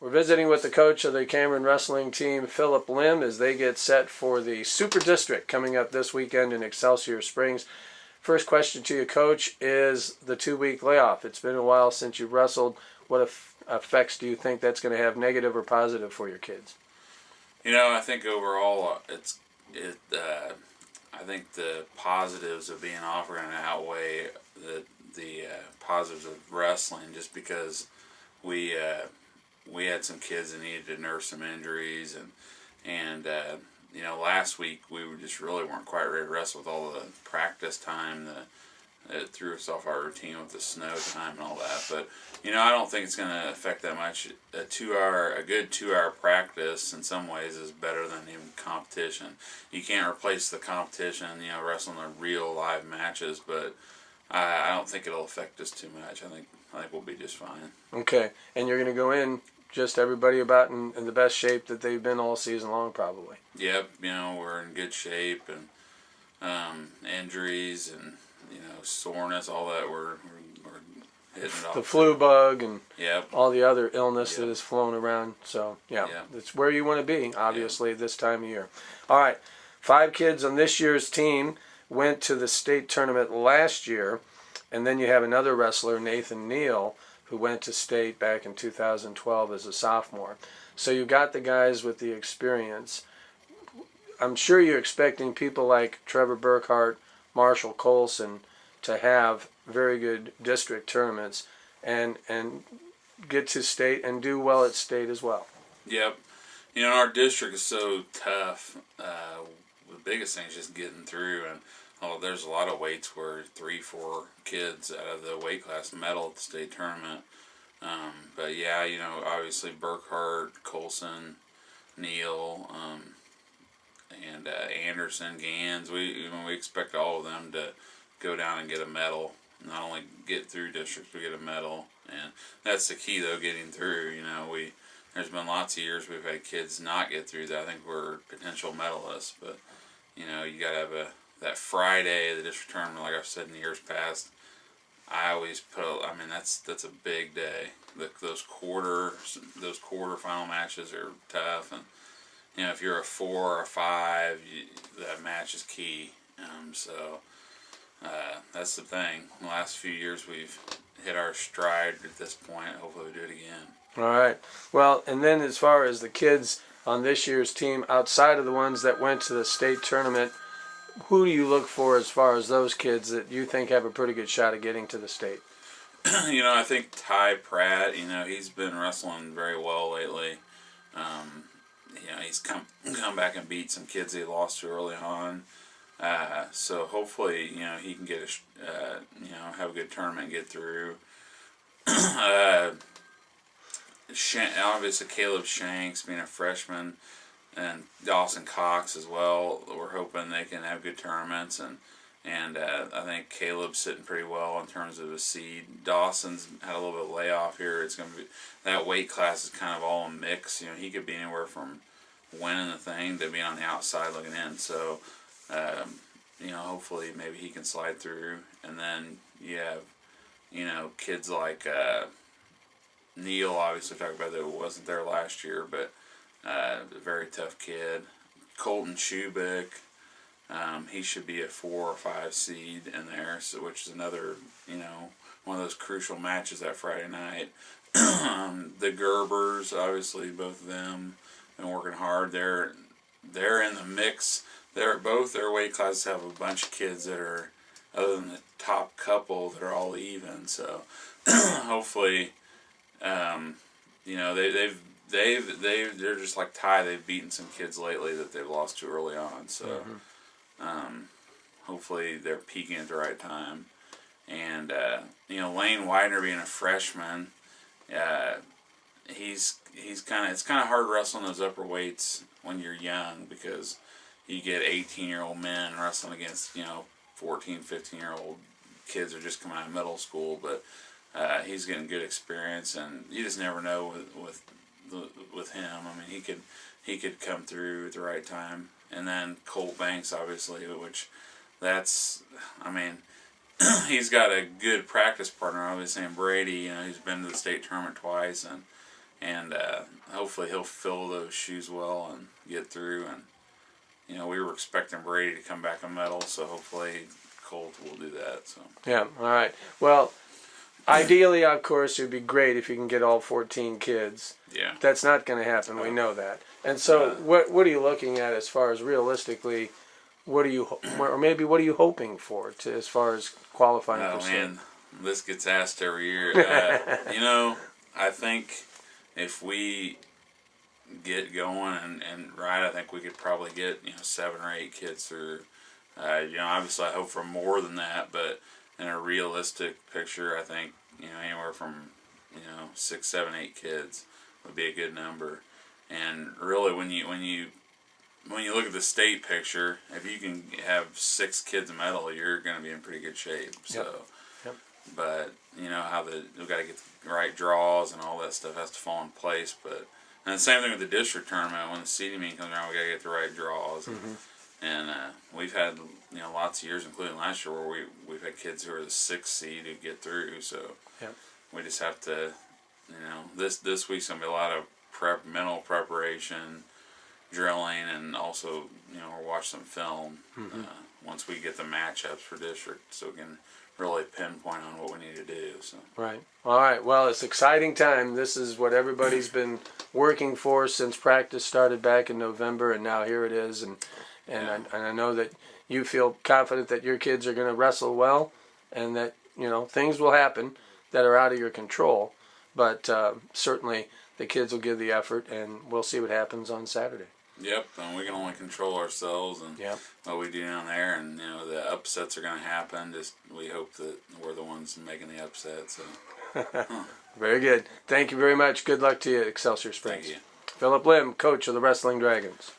We're visiting with the coach of the Cameron wrestling team, Phillip Limb, as they get set for the Super District coming up this weekend in Excelsior Springs. First question to you, Coach, is the 2-week layoff. It's been a while since you wrestled. What effects do you think that's going to have, negative or positive, for your kids? You know, I think overall, I think the positives of being off are going to outweigh the positives of wrestling, just because we had some kids that needed to nurse some injuries, and you know, last week we just really weren't quite ready to wrestle with all the practice time. It threw us off our routine with the snow time and all that. But you know, I don't think it's going to affect that much. A good 2-hour practice in some ways is better than even competition. You can't replace the competition, you know, wrestling the real live matches, but I don't think it'll affect us too much. I think we'll be just fine. Okay, and you're going to go in just everybody about in the best shape that they've been all season long, probably. Yep, you know, we're in good shape, and injuries and, you know, soreness, all that, we're hitting it off. The flu bug and all the other illness that has flown around. So, yeah, it's where you want to be, obviously, this time of year. All right, 5 kids on this year's team went to the state tournament last year, and then you have another wrestler, Nathan Neal, who went to state back in 2012 as a sophomore. So you got the guys with the experience. I'm sure you're expecting people like Trevor Burkhart, Marshall Colson to have very good district tournaments and get to state and do well at state as well. Yep. You know, our district is so tough. The biggest thing is just getting through, and there's a lot of weights where 3-4 kids out of the weight class medal at the state tournament. But yeah, you know, obviously Burkhart, Colson, Neal, and Anderson, Gans. We expect all of them to go down and get a medal. Not only get through districts, but get a medal, and that's the key, though, getting through. You know, there's been lots of years we've had kids not get through that. I think we're potential medalists, but you know, you gotta have that Friday, the district tournament, like I've said in years past. I always I mean, that's a big day. Those quarterfinal matches are tough, and you know, if you're a 4 or a 5, that match is key. So that's the thing. In the last few years, we've hit our stride at this point. Hopefully, we do it again. All right. Well, and then as far as the kids on this year's team, outside of the ones that went to the state tournament, who do you look for as far as those kids that you think have a pretty good shot at getting to the state? You know, I think Ty Pratt, you know, he's been wrestling very well lately. You know, he's come back and beat some kids he lost to early on. So hopefully, you know, he can get you know, have a good tournament and get through. Obviously, Caleb Shanks being a freshman, and Dawson Cox as well. We're hoping they can have good tournaments, and I think Caleb's sitting pretty well in terms of a seed. Dawson's had a little bit of layoff here. It's going to be, that weight class is kind of all a mix. You know, he could be anywhere from winning the thing to being on the outside looking in. So, you know, hopefully maybe he can slide through. And then you have, you know, kids like Neal, obviously talked about that wasn't there last year, but a very tough kid. Colton Schubick, he should be a 4 or 5 seed in there, so, which is another, you know, one of those crucial matches that Friday night. The Gerbers, obviously, both of them been working hard. They're in the mix. Both their weight classes have a bunch of kids that are, other than the top couple, that are all even. So hopefully, you know, they're just like Ty. They've beaten some kids lately that they've lost to early on. So hopefully they're peaking at the right time. And you know, Lane Widener being a freshman, it's kind of hard wrestling those upper weights when you're young, because you get 18-year-old men wrestling against, you know, 14, 15-year-old kids who are just coming out of middle school. But he's getting good experience, and you just never know with him. I mean, he could come through at the right time. And then Colt Banks, obviously, which I mean, he's got a good practice partner, obviously, in Brady. You know, he's been to the state tournament twice, and hopefully he'll fill those shoes well and get through. And we were expecting Brady to come back a medal, so hopefully Colt will do that. So Yeah. All right. Well, ideally, of course, it would be great if you can get all 14 kids. Yeah. That's not going to happen. We know that. And so, what are you looking at as far as realistically? What are you, or maybe what are you hoping for as far as qualifying for state? Man, this gets asked every year. I think if we get going and right, I think we could probably get 7 or 8 kids through. Obviously I hope for more than that, but in a realistic picture, I think anywhere from 6, 7, 8 kids would be a good number. And really, when you look at the state picture, if you can have 6 kids medal, you're going to be in pretty good shape. So, Yep. But how we've got to get the right draws and all that stuff has to fall in place. But and the same thing with the district tournament. When the seeding meeting comes around, we got to get the right draws. And we've had lots of years, including last year, where we've had kids who are the 6th seed who get through. So we just have to, this week's gonna be a lot of mental preparation, drilling, and also we'll watch some film once we get the matchups for district, so we can really pinpoint on what we need to do. So Right. All right. Well, it's exciting time. This is what everybody's been working for since practice started back in November, and now here it is. And I know that you feel confident that your kids are going to wrestle well, and that things will happen that are out of your control. But certainly the kids will give the effort, and we'll see what happens on Saturday. Yep, and we can only control ourselves and what we do down there, and the upsets are going to happen. Just we hope that we're the ones making the upset. So, Very good. Thank you very much. Good luck to you at Excelsior Springs. Thank you. Phillip Limb, coach of the Wrestling Dragons.